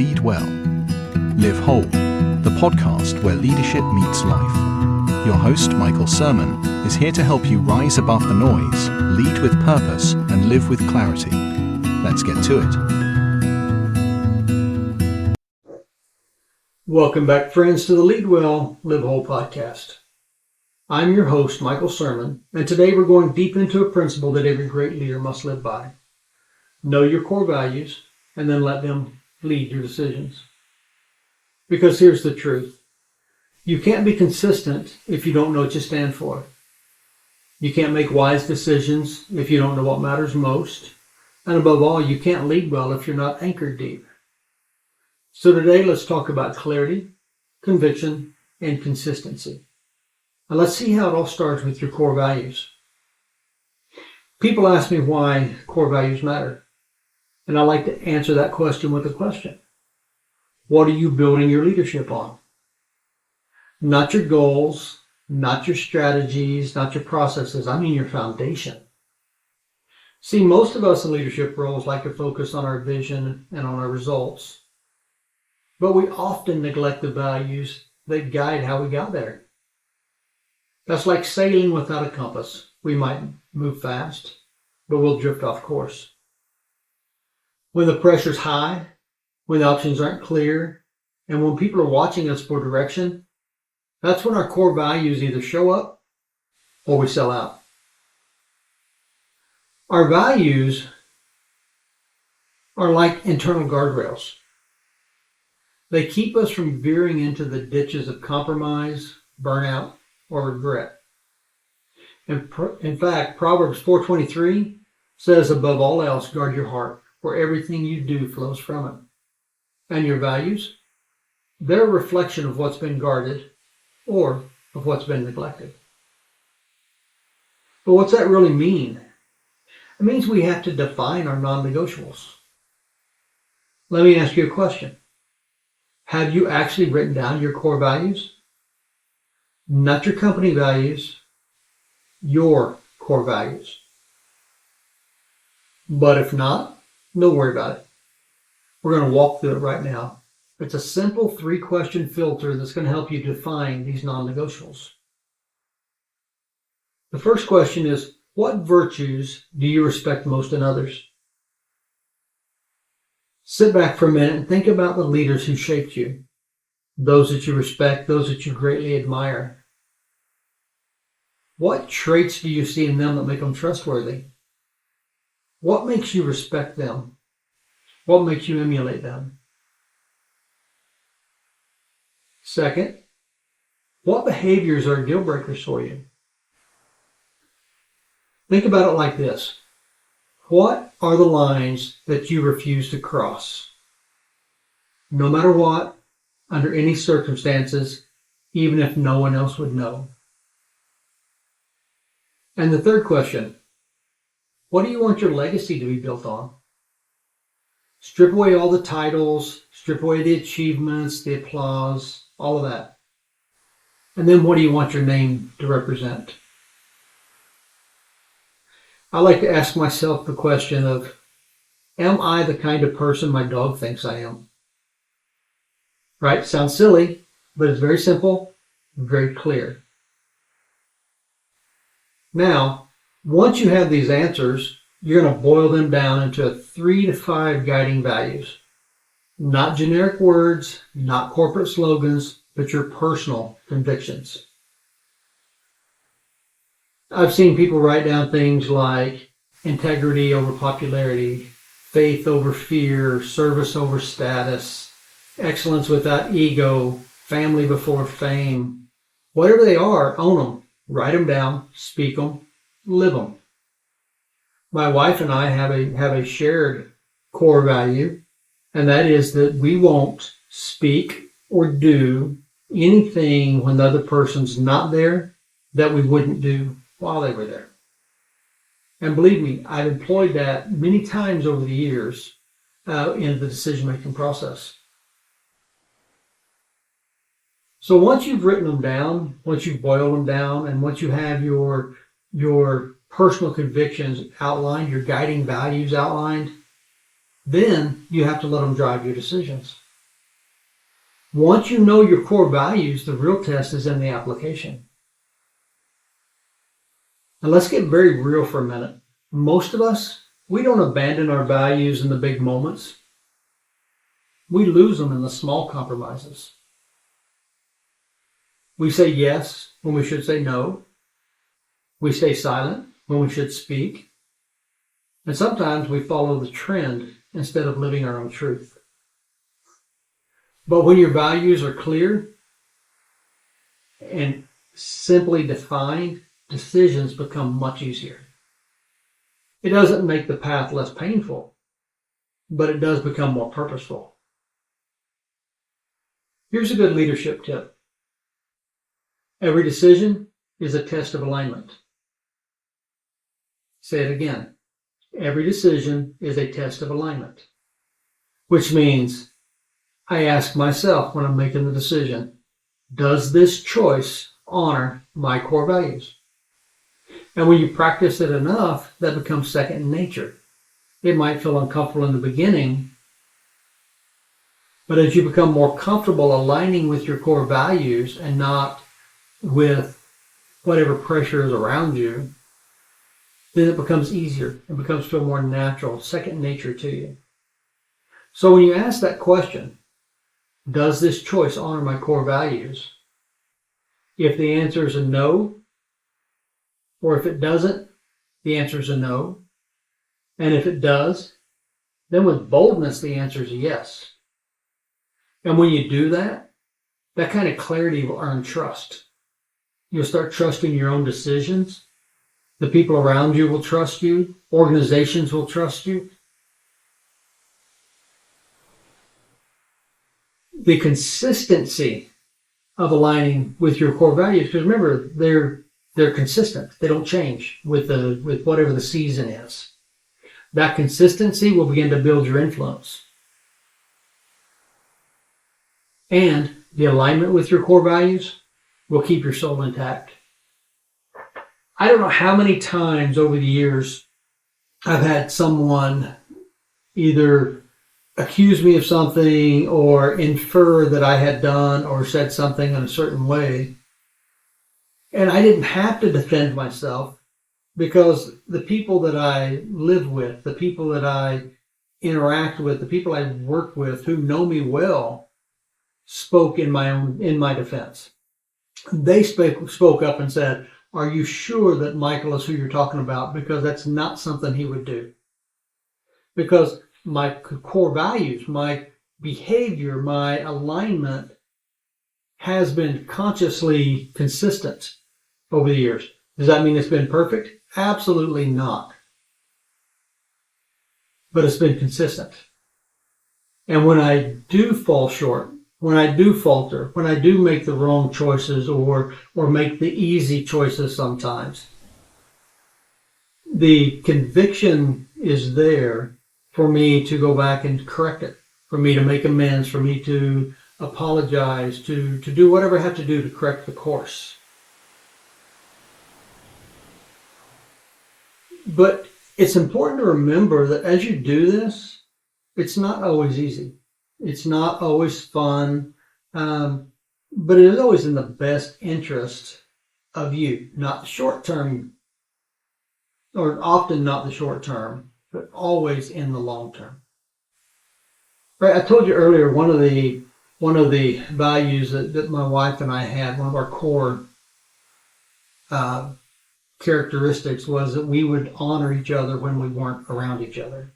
Lead Well, Live Whole, the podcast where leadership meets life. Your host, Michael Sermon, is here to help you rise above the noise, lead with purpose, and live with clarity. Let's get to it. Welcome back, friends, to the Lead Well, Live Whole podcast. I'm your host, Michael Sermon, and today we're going deep into a principle that every great leader must live by. Know your core values, and then let them lead your decisions. Because here's the truth. You can't be consistent if you don't know what you stand for. You can't make wise decisions if you don't know what matters most. And above all, you can't lead well if you're not anchored deep. So today, let's talk about clarity, conviction, and consistency. And let's see how it all starts with your core values. People ask me why core values matter. And I like to answer that question with a question. What are you building your leadership on? Not your goals, not your strategies, not your processes. I mean your foundation. See, most of us in leadership roles like to focus on our vision and on our results. But we often neglect the values that guide how we got there. That's like sailing without a compass. We might move fast, but we'll drift off course. When the pressure's high, when the options aren't clear, and when people are watching us for direction, that's when our core values either show up or we sell out. Our values are like internal guardrails. They keep us from veering into the ditches of compromise, burnout, or regret. In fact, Proverbs 4:23 says, above all else, guard your heart, for everything you do flows from it. And your values? They're a reflection of what's been guarded or of what's been neglected. But what's that really mean? It means we have to define our non-negotiables. Let me ask you a question. Have you actually written down your core values? Not your company values, your core values. But if not, don't worry about it. We're going to walk through it right now. It's a simple 3-question filter that's going to help you define these non-negotiables. The first question is, what virtues do you respect most in others? Sit back for a minute and think about the leaders who shaped you, those that you respect, those that you greatly admire. What traits do you see in them that make them trustworthy? What makes you respect them? What makes you emulate them? Second, what behaviors are deal breakers for you? Think about it like this. What are the lines that you refuse to cross? No matter what, under any circumstances, even if no one else would know. And the third question, what do you want your legacy to be built on? Strip away all the titles, strip away the achievements, the applause, all of that. And then what do you want your name to represent? I like to ask myself the question of, am I the kind of person my dog thinks I am? Right? Sounds silly, but it's very simple, very clear. Now, once you have these answers, you're going to boil them down into 3 to 5 guiding values. Not generic words, not corporate slogans, but your personal convictions. I've seen people write down things like integrity over popularity, faith over fear, service over status, excellence without ego, family before fame. Whatever they are, own them. Write them down, speak them, live them. My wife and I have a shared core value, and that is that we won't speak or do anything when the other person's not there that we wouldn't do while they were there. And believe me, I've employed that many times over the years in the decision-making process. So once you've written them down, once you've boiled them down, and once you have your personal convictions outlined, your guiding values outlined, then you have to let them drive your decisions. Once you know your core values, the real test is in the application. And let's get very real for a minute. Most of us, we don't abandon our values in the big moments. We lose them in the small compromises. We say yes when we should say no. We stay silent when we should speak. And sometimes we follow the trend instead of living our own truth. But when your values are clear and simply defined, decisions become much easier. It doesn't make the path less painful, but it does become more purposeful. Here's a good leadership tip. Every decision is a test of alignment. Say it again. Every decision is a test of alignment, which means I ask myself when I'm making the decision, does this choice honor my core values? And when you practice it enough, that becomes second nature. It might feel uncomfortable in the beginning, but as you become more comfortable aligning with your core values and not with whatever pressure is around you, then it becomes easier. It becomes feel more natural, second nature to you. So when you ask that question, does this choice honor my core values? If the answer is a no, or if it doesn't, the answer is a no. And if it does, then with boldness, the answer is a yes. And when you do that, that kind of clarity will earn trust. You'll start trusting your own decisions. The people around you will trust you. Organizations will trust you. The consistency of aligning with your core values, because remember, they're consistent. They don't change with whatever the season is. That consistency will begin to build your influence. And the alignment with your core values will keep your soul intact. I don't know how many times over the years I've had someone either accuse me of something or infer that I had done or said something in a certain way. And I didn't have to defend myself because the people that I live with, the people that I interact with, the people I work with who know me well spoke in my defense. They spoke up and said, "Are you sure that Michael is who you're talking about? Because that's not something he would do." Because my core values, my behavior, my alignment has been consciously consistent over the years. Does that mean it's been perfect? Absolutely not. But it's been consistent. And when I do fall short, when I do falter, when I do make the wrong choices or make the easy choices sometimes, the conviction is there for me to go back and correct it, for me to make amends, for me to apologize, to do whatever I have to do to correct the course. But it's important to remember that as you do this, it's not always easy. It's not always fun, but it is always in the best interest of you, not the short term, or often not the short term, but always in the long term. Right? I told you earlier, one of the values that my wife and I had, one of our core characteristics was that we would honor each other when we weren't around each other.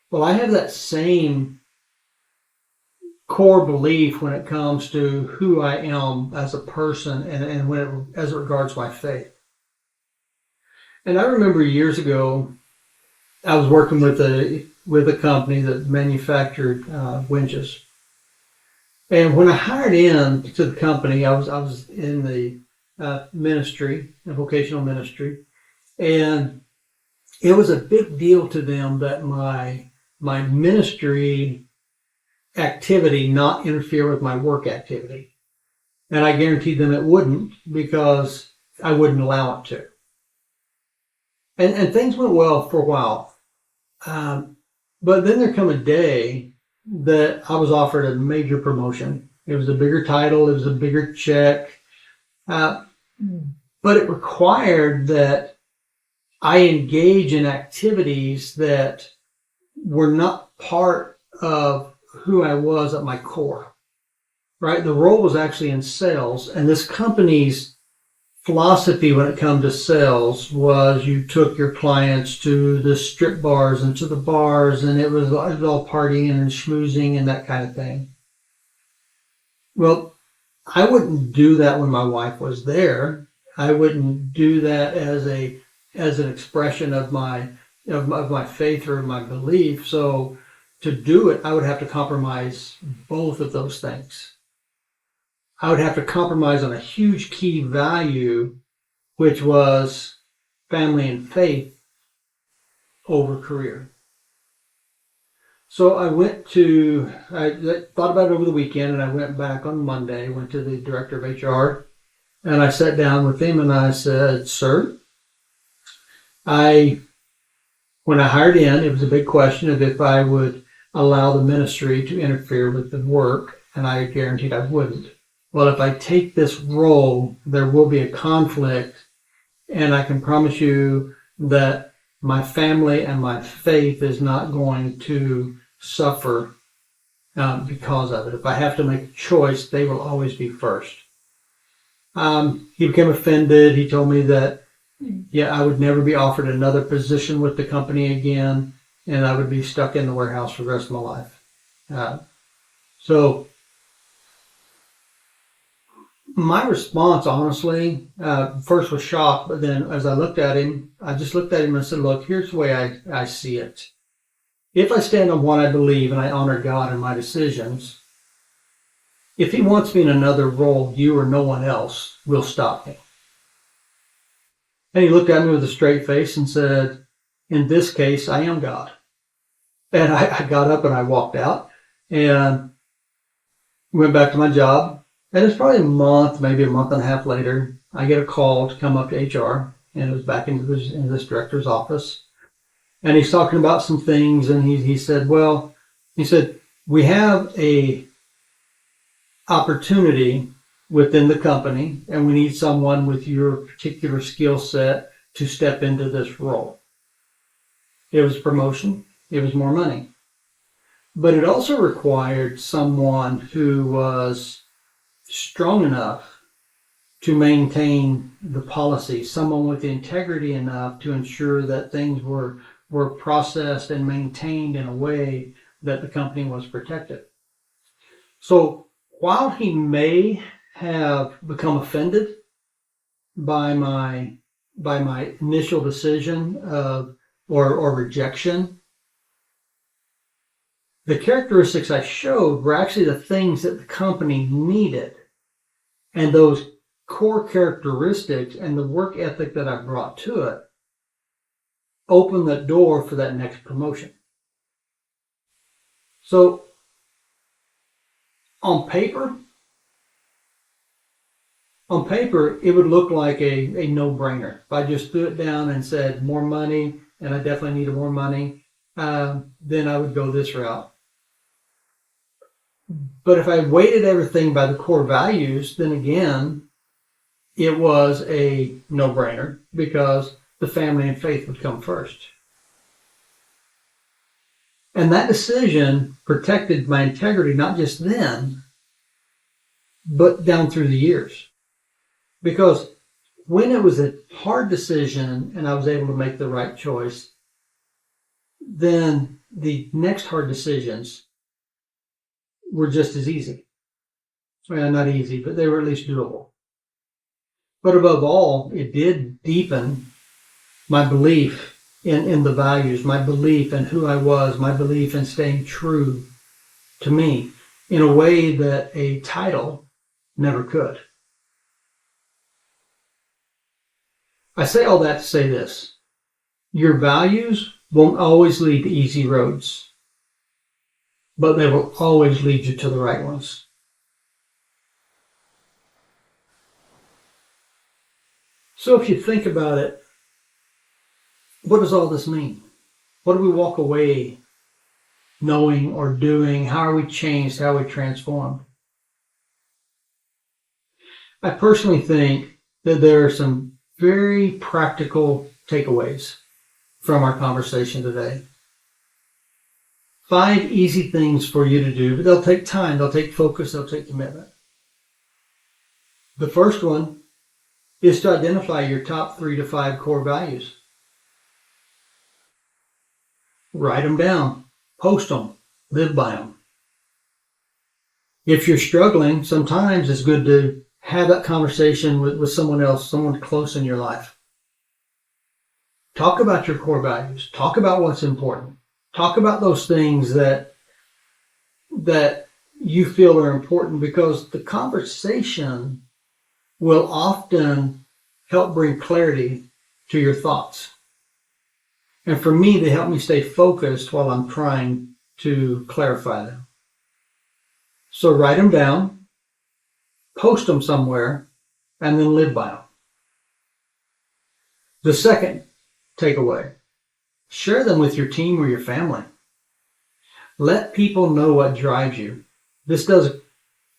Well, I have that same core belief when it comes to who I am as a person and as it regards my faith. And I remember years ago, I was working with a company that manufactured winches. And when I hired in to the company, I was in the ministry, a vocational ministry, and it was a big deal to them that my ministry activity not interfere with my work activity. And I guaranteed them it wouldn't because I wouldn't allow it to. And things went well for a while. But then there come a day that I was offered a major promotion. It was a bigger title, it was a bigger check, uh, but it required that I engage in activities that were not part of who I was at my core, right? The role was actually in sales, and this company's philosophy when it comes to sales was you took your clients to the strip bars and to the bars, and it was all partying and schmoozing and that kind of thing. Well, I wouldn't do that when my wife was there. I wouldn't do that as an expression of my faith or my belief. So to do it, I would have to compromise both of those things. I would have to compromise on a huge key value, which was family and faith over career. So I thought about it over the weekend, and I went back on Monday, went to the director of HR, and I sat down with him and I said, "Sir, when I hired in, it was a big question of if I would allow the ministry to interfere with the work, and I guaranteed I wouldn't. Well, if I take this role, there will be a conflict, and I can promise you that my family and my faith is not going to suffer because of it. If I have to make a choice, they will always be first." He became offended. He told me that, yeah, I would never be offered another position with the company again, and I would be stuck in the warehouse for the rest of my life. So my response, honestly, first was shock, but then as I looked at him, I just looked at him and said, "Look, here's the way I see it. If I stand on what I believe and I honor God in my decisions, if he wants me in another role, you or no one else will stop me." And he looked at me with a straight face and said, "In this case, I am God." And I got up and I walked out and went back to my job. And it's probably a month, maybe a month and a half later, I get a call to come up to HR, and it was back into this director's office. And he's talking about some things, and he said, "We have a opportunity within the company, and we need someone with your particular skill set to step into this role." It was promotion, it was more money. But it also required someone who was strong enough to maintain the policy, someone with integrity enough to ensure that things were processed and maintained in a way that the company was protected. So while he may have become offended by my initial decision or rejection, the characteristics I showed were actually the things that the company needed. And those core characteristics and the work ethic that I brought to it opened the door for that next promotion. So on paper, it would look like a no-brainer. If I just threw it down and said more money, and I definitely needed more money, then I would go this route. But if I weighted everything by the core values, then again, it was a no-brainer because the family and faith would come first. And that decision protected my integrity, not just then, but down through the years. Because when it was a hard decision and I was able to make the right choice, then the next hard decisions were just as easy. Well, not easy, but they were at least doable. But above all, it did deepen my belief in the values, my belief in who I was, my belief in staying true to me in a way that a title never could. I say all that to say this. Your values won't always lead to easy roads, but they will always lead you to the right ones. So if you think about it, what does all this mean? What do we walk away knowing or doing? How are we changed? How are we transformed? I personally think that there are some very practical takeaways from our conversation today. 5 easy things for you to do, but they'll take time, they'll take focus, they'll take commitment. The first one is to identify your top 3 to 5 core values. Write them down, post them, live by them. If you're struggling, sometimes it's good to have that conversation with someone else, someone close in your life. Talk about your core values. Talk about what's important. Talk about those things that you feel are important, because the conversation will often help bring clarity to your thoughts. And for me, they help me stay focused while I'm trying to clarify them. So write them down, post them somewhere, and then live by them. The second takeaway, share them with your team or your family. Let people know what drives you. This does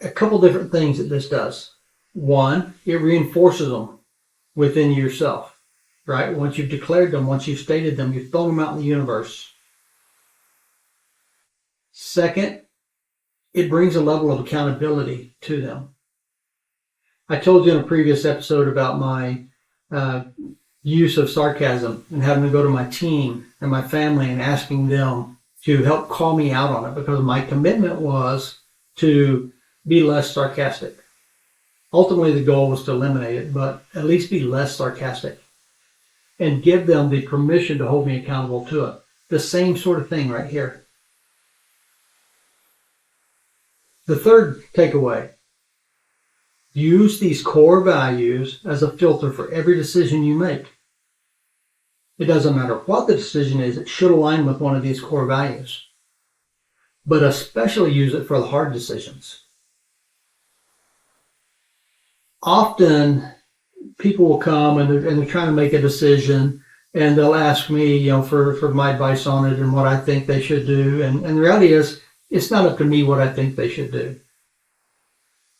a couple different things that this does. One, it reinforces them within yourself, right? Once you've declared them, once you've stated them, you've thrown them out in the universe. Second, it brings a level of accountability to them. I told you in a previous episode about my use of sarcasm and having to go to my team and my family and asking them to help call me out on it, because my commitment was to be less sarcastic. Ultimately, the goal was to eliminate it, but at least be less sarcastic and give them the permission to hold me accountable to it. The same sort of thing right here. The third takeaway, use these core values as a filter for every decision you make. It doesn't matter what the decision is, it should align with one of these core values. But especially use it for the hard decisions. Often, people will come and they're trying to make a decision, and they'll ask me, for my advice on it and what I think they should do. And the reality is, it's not up to me what I think they should do.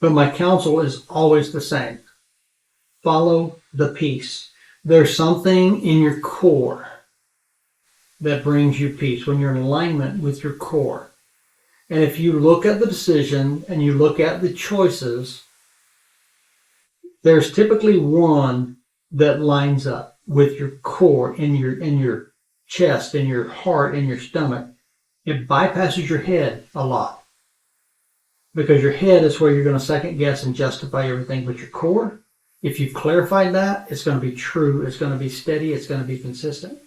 But my counsel is always the same. Follow the peace. There's something in your core that brings you peace when you're in alignment with your core. And if you look at the decision and you look at the choices, there's typically one that lines up with your core in your chest, in your heart, in your stomach. It bypasses your head a lot, because your head is where you're going to second guess and justify everything. But your core, if you've clarified that, it's going to be true, it's going to be steady, it's going to be consistent.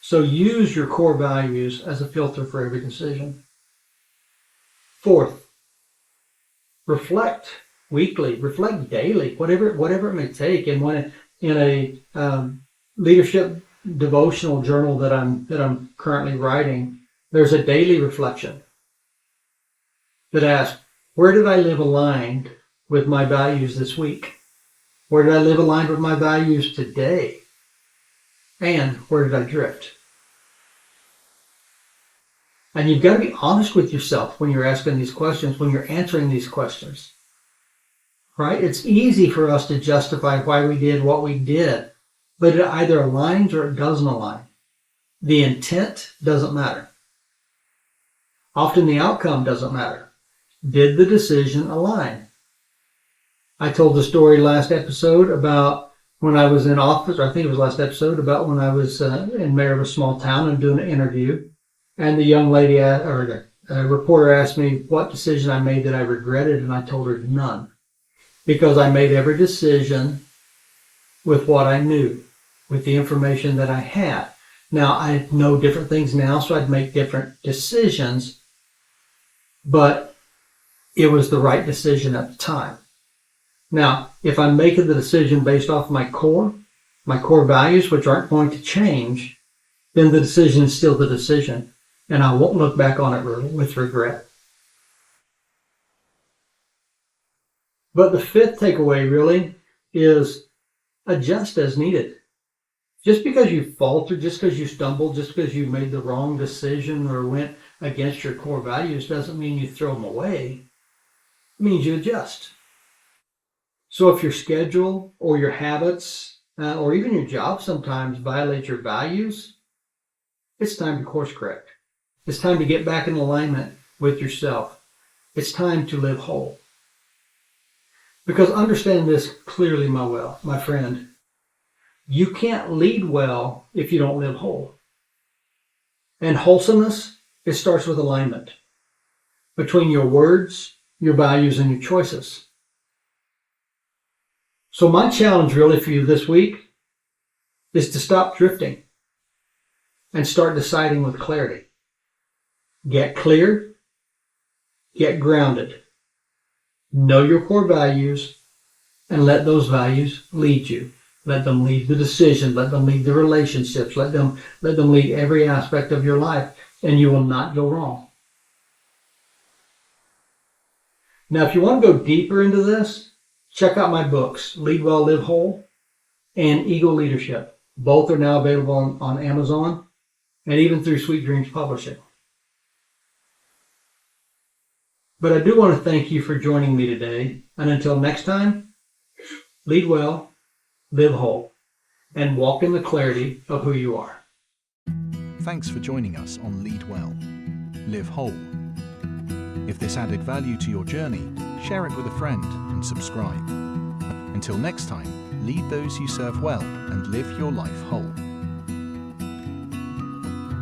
So use your core values as a filter for every decision. Fourth, reflect weekly, reflect daily, whatever it may take. And when in a leadership devotional journal that I'm currently writing, there's a daily reflection that asks, where did I live aligned with my values this week? Where did I live aligned with my values today? And where did I drift? And you've got to be honest with yourself when you're asking these questions, when you're answering these questions. Right? It's easy for us to justify why we did what we did, but it either aligns or it doesn't align. The intent doesn't matter. Often the outcome doesn't matter. Did the decision align? I told the story last episode about when I was in office, or I think it was last episode, about when I was in mayor of a small town and doing an interview. And the young lady, or the reporter, asked me what decision I made that I regretted, and I told her none. Because I made every decision with what I knew, with the information that I had. Now, I know different things now, so I'd make different decisions, but it was the right decision at the time. Now, if I'm making the decision based off my core values, which aren't going to change, then the decision is still the decision, and I won't look back on it with regret. But the fifth takeaway really is adjust as needed. Just because you faltered, just because you stumbled, just because you made the wrong decision or went against your core values doesn't mean you throw them away. It means you adjust. So if your schedule or your habits or even your job sometimes violate your values, it's time to course correct. It's time to get back in alignment with yourself. It's time to live whole. Because understand this clearly, my friend. You can't lead well if you don't live whole. And wholesomeness, it starts with alignment between your words, your values, and your choices. So my challenge really for you this week is to stop drifting and start deciding with clarity. Get clear, get grounded, know your core values, and let those values lead you. Let them lead the decision. Let them lead the relationships. Let them lead every aspect of your life, and you will not go wrong. Now, if you want to go deeper into this, check out my books, Lead Well, Live Whole, and Ego Leadership. Both are now available on Amazon and even through Sweet Dreams Publishing. But I do want to thank you for joining me today. And until next time, lead well, live whole, and walk in the clarity of who you are. Thanks for joining us on Lead Well, Live Whole. If this added value to your journey, share it with a friend and subscribe. Until next time, lead those you serve well and live your life whole.